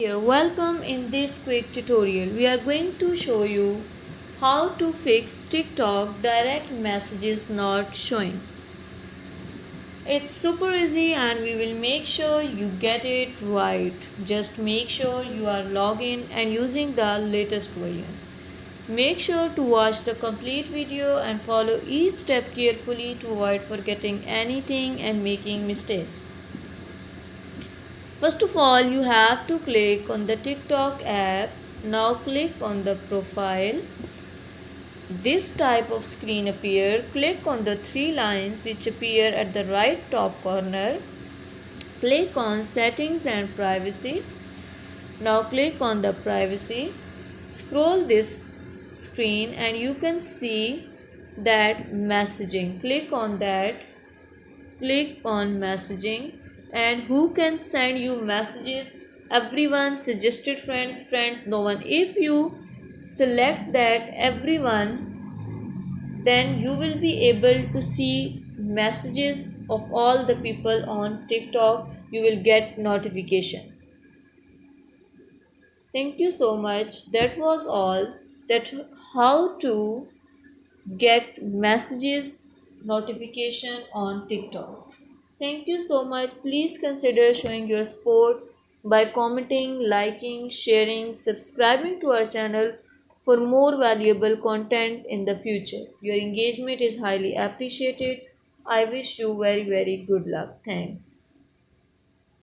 Here, welcome. In this quick tutorial we are going to show you how to fix TikTok direct messages not showing. It's super easy and we will make sure you get it right. Just make sure you are logged in and using the latest version. Make sure to watch the complete video and follow each step carefully to avoid forgetting anything and making mistakes. First of all, you have to click on the TikTok app. Now click on the profile. This type of screen appear. Click on the three lines which appear at the right top corner. Click on settings and privacy. Now click on the privacy. Scroll this screen and you can see that messaging. Click on that. Click on messaging and who can send you messages. Everyone, suggested friends, no one. If you select that everyone, then you will be able to see messages of all the people on TikTok. You will get notification. Thank you so much. That was all. That how to get messages notification on TikTok. Thank you so much. Please consider showing your support by commenting, liking, sharing, subscribing to our channel for more valuable content in the future. Your engagement is highly appreciated. I wish you very good luck. Thanks.